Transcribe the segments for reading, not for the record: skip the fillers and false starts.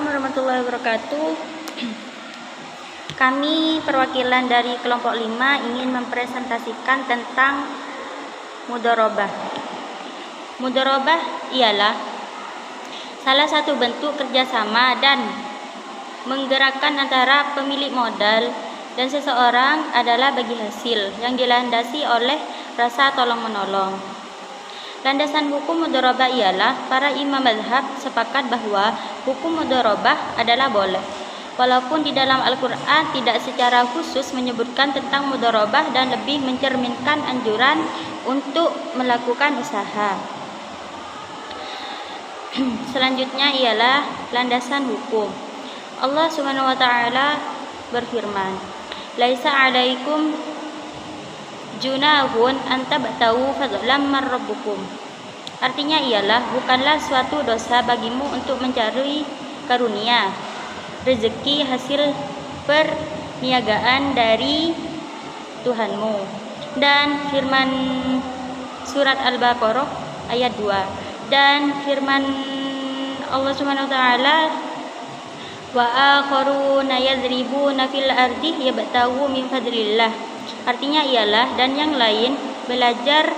Assalamualaikum warahmatullahi wabarakatuh. Kami perwakilan dari kelompok 5 ingin mempresentasikan tentang mudharabah. Mudharabah ialah salah satu bentuk kerjasama dan menggerakkan antara pemilik modal dan seseorang adalah bagi hasil yang dilandasi oleh rasa tolong-menolong. Landasan hukum mudharabah ialah para imam mazhab sepakat bahwa hukum mudharabah adalah boleh. Walaupun di dalam Al-Quran tidak secara khusus menyebutkan tentang mudharabah dan lebih mencerminkan anjuran untuk melakukan usaha. Selanjutnya ialah landasan hukum. Allah Subhanahu wa taala berfirman, "Laisa 'alaikum junahun an tabtaghu fadlan min rabbikum." Artinya ialah bukanlah suatu dosa bagimu untuk mencari karunia rezeki hasil perniagaan dari Tuhanmu. Dan firman surat Al-Baqarah ayat 2, dan firman Allah Subhanahu wa taala, wa akharuna yadribuna fil ardi yabtaghu min fadlillah. Artinya ialah dan yang lain belajar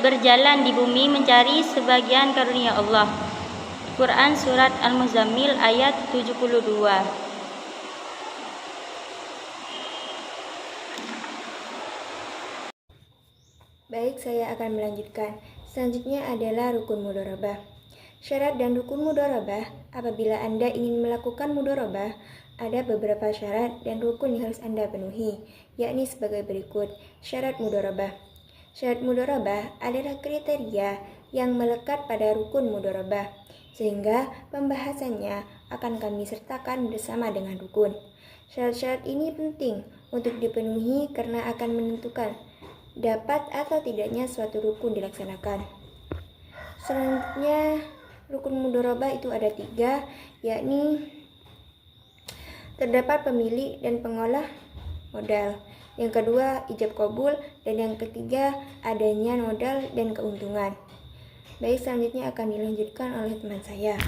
berjalan di bumi mencari sebagian karunia Allah. Quran surat Al-Muzammil ayat 72. Baik, saya akan melanjutkan. Selanjutnya adalah rukun mudharabah. Syarat dan rukun mudharabah. Apabila Anda ingin melakukan mudharabah, ada beberapa syarat dan rukun yang harus Anda penuhi, yakni sebagai berikut. Syarat mudharabah. Syarat mudharabah adalah kriteria yang melekat pada rukun mudharabah, sehingga pembahasannya akan kami sertakan bersama dengan rukun. Syarat-syarat ini penting untuk dipenuhi karena akan menentukan dapat atau tidaknya suatu rukun dilaksanakan. Selanjutnya, rukun mudharabah itu ada 3, yakni terdapat pemilik dan pengolah modal. Yang kedua, ijab kabul, dan yang ketiga, adanya modal dan keuntungan. Baik, selanjutnya akan dilanjutkan oleh teman saya.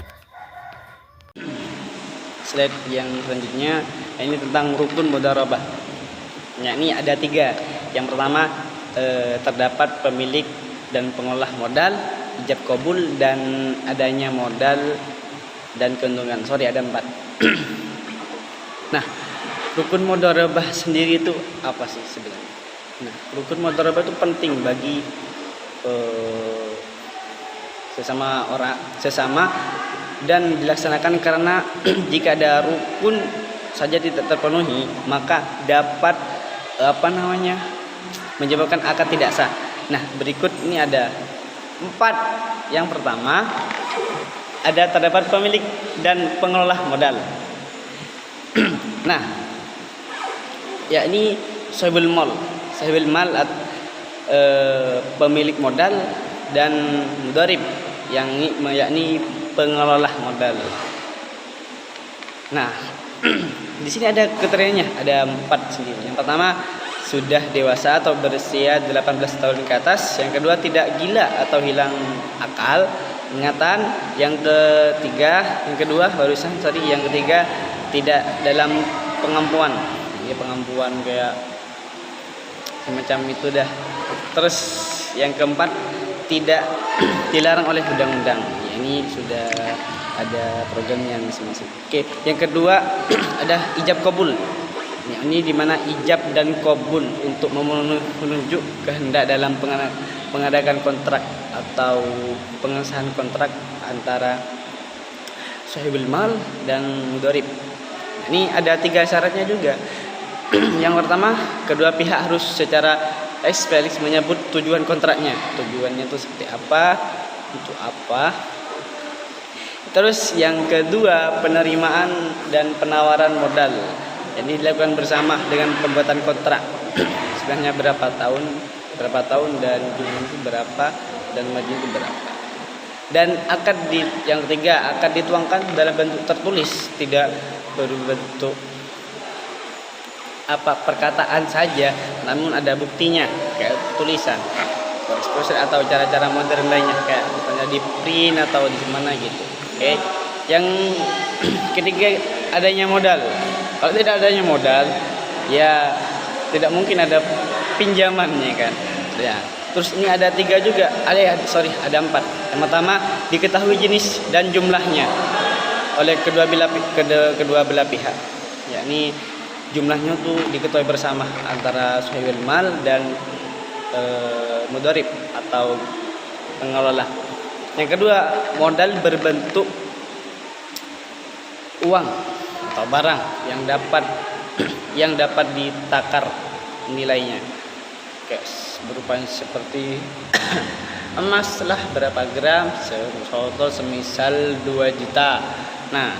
Slide yang selanjutnya ini tentang rukun mudharabah. Yakni ada 3. Yang pertama, terdapat pemilik dan pengolah modal, ijab kabul, dan adanya modal dan keuntungan. Ada 4. Nah, rukun mudharabah sendiri itu apa sih sebenarnya? Nah, rukun mudharabah itu penting bagi sesama dan dilaksanakan karena jika ada rukun saja tidak terpenuhi, maka dapat menyebabkan akad tidak sah. Nah, berikut ini ada 4. Yang pertama, ada terdapat pemilik dan pengelola modal. Nah, yakni sahibul mal, pemilik modal, dan mudharib yakni pengelola modal. Nah, di sini ada kriterianya, ada 4 sendiri. Yang pertama, sudah dewasa atau berusia 18 tahun ke atas. Yang kedua, tidak gila atau hilang akal, ingatan. Yang ketiga, yang ketiga, tidak dalam pengampuan. Ya, pengampuan kayak semacam itu dah. Terus yang keempat, tidak dilarang oleh undang-undang. Ya, ini sudah ada programnya masing-masing. Oke, yang kedua ada ijab kabul. Ya, ini dimana ijab dan kabul untuk menunjuk kehendak dalam pengadakan kontrak atau pengesahan kontrak antara sahibul mal dan mudharib. Ini ada 3 syaratnya juga. Yang pertama, kedua pihak harus secara eksplisit menyebut tujuan kontraknya. Tujuannya itu seperti apa, untuk apa. Terus yang kedua, penerimaan dan penawaran modal. Jadi dilakukan bersama dengan pembuatan kontrak. Sebenarnya berapa tahun dan jumlah itu berapa dan margin itu berapa. Dan yang ketiga, akad dituangkan dalam bentuk tertulis, tidak berbentuk perkataan saja, namun ada buktinya kayak tulisan, exposure atau cara-cara modern lainnya kayak misalnya di print atau di mana gitu. Oke. Yang ketika adanya modal. Kalau tidak adanya modal, ya tidak mungkin ada pinjamannya kan. Ya. Terus ini ada 3 juga, ada 4. Yang pertama, diketahui jenis dan jumlahnya oleh kedua belah pihak. Yakni jumlahnya tuh diketahui bersama antara sahibul mal dan mudharib atau pengelola. Yang kedua, modal berbentuk uang atau barang yang dapat ditakar nilainya. Kayak berupa seperti emas lah berapa gram, contoh semisal 2 juta. Nah,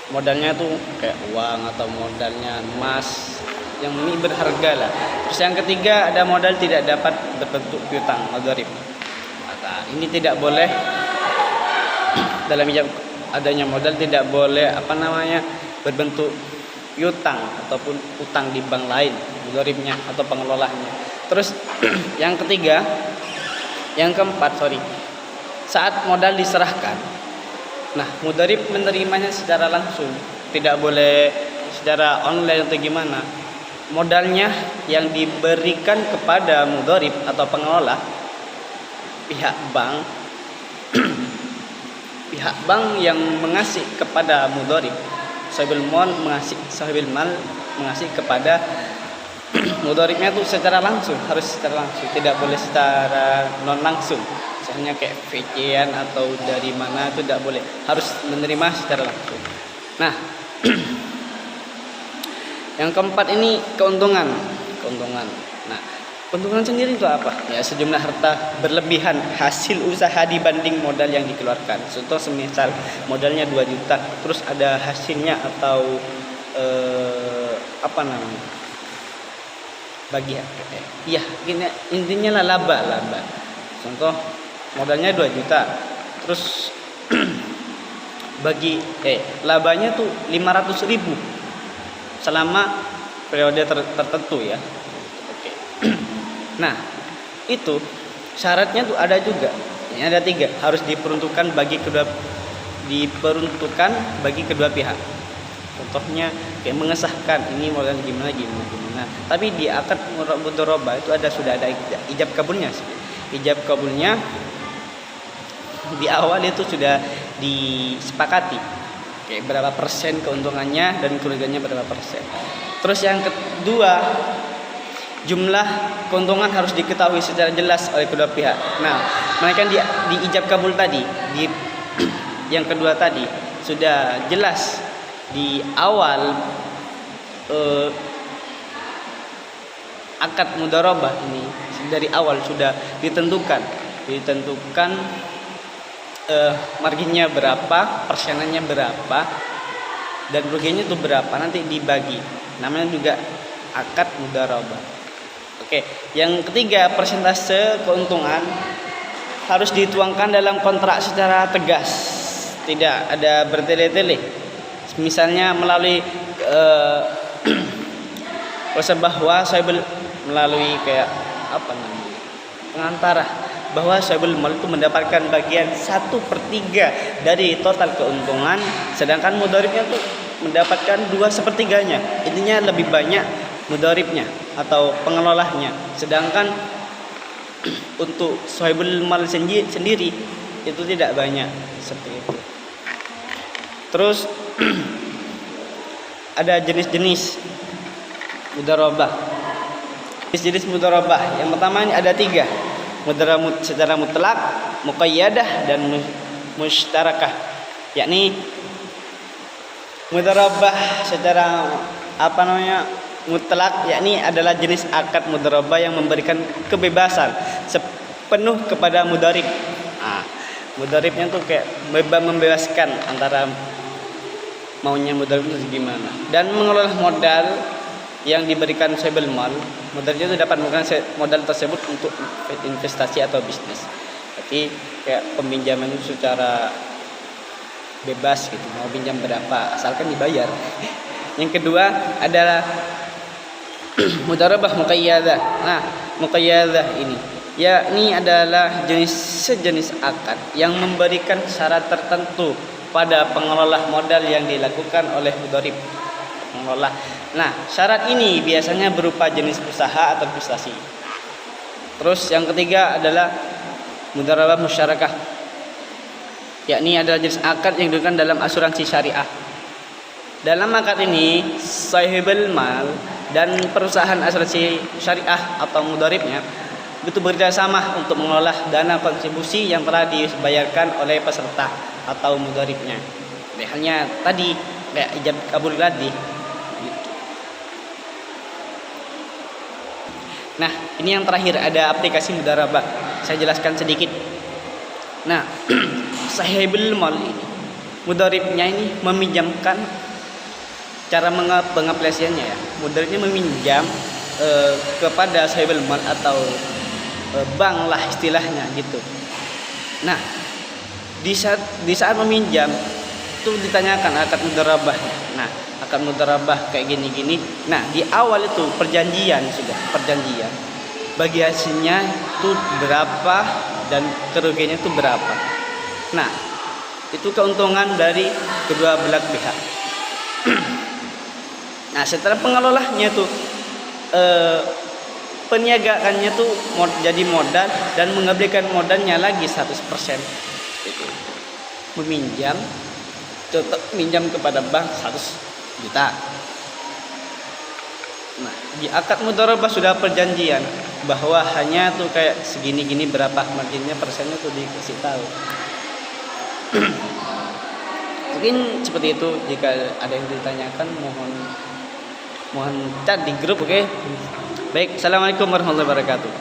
modalnya tuh kayak uang atau modalnya emas yang ini berharga lah. Terus yang ketiga, ada modal tidak dapat berbentuk piutang mudharib. Nah, ini tidak boleh dalam ijab adanya modal tidak boleh berbentuk piutang ataupun utang di bank lain, mudharibnya atau pengelolanya. Terus yang keempat, saat modal diserahkan, nah mudharib menerimanya secara langsung, tidak boleh secara online atau gimana. Modalnya yang diberikan kepada mudharib atau pengelola, pihak bank yang mengasih kepada mudharib, sahibul mal mengasih kepada mudharibnya itu secara langsung, harus secara langsung, tidak boleh secara non langsung. Misalnya kayak VC-an atau dari mana itu tidak boleh, harus menerima secara langsung. Nah, yang keempat ini keuntungan. Nah, keuntungan sendiri itu apa? Ya, sejumlah harta berlebihan hasil usaha dibanding modal yang dikeluarkan. Contoh semisal modalnya 2 juta, terus ada hasilnya atau intinya lah laba. Contoh modalnya 2 juta, terus labanya tuh 500.000 selama periode tertentu ya. Oke. Nah, itu syaratnya tuh ada juga. Ini ada 3, harus diperuntukkan bagi kedua pihak. Contohnya kayak mengesahkan ini modal gimana. Tapi di akad mudharabah itu sudah ada ijab kabulnya. Ijab kabulnya di awal itu sudah disepakati. Kayak berapa persen keuntungannya dan kerugiannya berapa persen. Terus yang kedua, jumlah keuntungan harus diketahui secara jelas oleh kedua pihak. Nah, mereka di ijab kabul tadi, yang kedua tadi sudah jelas di awal akad mudharabah ini, dari awal sudah ditentukan marginnya berapa, persenannya berapa, dan ruginya itu berapa, nanti dibagi. Namanya juga akad mudharabah. Oke, yang ketiga, persentase keuntungan harus dituangkan dalam kontrak secara tegas, tidak ada bertele-tele. Misalnya melalui bahwa melalui pengantara, bahwa sahibul mal itu mendapatkan bagian 1/3 dari total keuntungan, sedangkan mudharibnya tuh mendapatkan 2/3-nya. Intinya lebih banyak mudharibnya atau pengelolanya, sedangkan untuk sahibul mal sendiri itu tidak banyak, seperti itu. Terus ada jenis-jenis mudharabah. Jenis mudharabah yang pertama ini ada 3. Mudharabah secara mutlak, muqayyadah, dan mushtarakah. Yakni mudharabah secara mutlak, yakni adalah jenis akad mudharabah yang memberikan kebebasan sepenuh kepada mudharib. Mudharibnya tuh kayak membebaskan antara maunya mudharib itu gimana, dan mengelola modal yang diberikan sahibul mal. Mudharibnya itu dapat menggunakan modal tersebut untuk investasi atau bisnis. Jadi kayak peminjaman itu secara bebas gitu, mau pinjam berapa asalkan dibayar. Yang kedua adalah mudharabah muqayyadah. Nah, muqayyadah ini adalah sejenis akad yang memberikan syarat tertentu pada pengelola modal yang dilakukan oleh mudharib pengelola. Nah, syarat ini biasanya berupa jenis usaha atau prestasi. Terus yang ketiga adalah mudharabah musyarakah, yakni adalah jenis akad yang digunakan dalam asuransi syariah. Dalam akad ini, sahibul mal dan perusahaan asuransi syariah atau mudharibnya itu bekerja sama untuk mengelola dana kontribusi yang telah dibayarkan oleh peserta atau mudharibnya. Halnya tadi kayak ijab kabul tadi. Nah, ini yang terakhir ada aplikasi mudharabah. Saya jelaskan sedikit. Nah, sahibul mal ini, mudharibnya ini meminjamkan, cara pengaplikasiannya ya. Mudharibnya meminjam kepada sahibul mal atau bank lah istilahnya gitu. Nah, di saat meminjam itu ditanyakan akad mudharabahnya. Nah, akad mudharabah kayak gini-gini. Nah, di awal itu perjanjian. Bagi hasilnya itu berapa dan kerugiannya itu berapa. Nah, itu keuntungan dari kedua belah pihak. Nah, setelah pengelolanya tuh peniagaannya tuh jadi modal dan mengembalikan modalnya lagi 100%. Gitu. Meminjam, tetap minjam kepada bank 100 juta. Nah, di akad mudharabah sudah perjanjian bahwa hanya tuh kayak segini-gini berapa marginnya, persennya tuh dikasih tahu. Mungkin seperti itu. Jika ada yang ditanyakan mohon chat di grup, oke? Baik, assalamualaikum warahmatullahi wabarakatuh.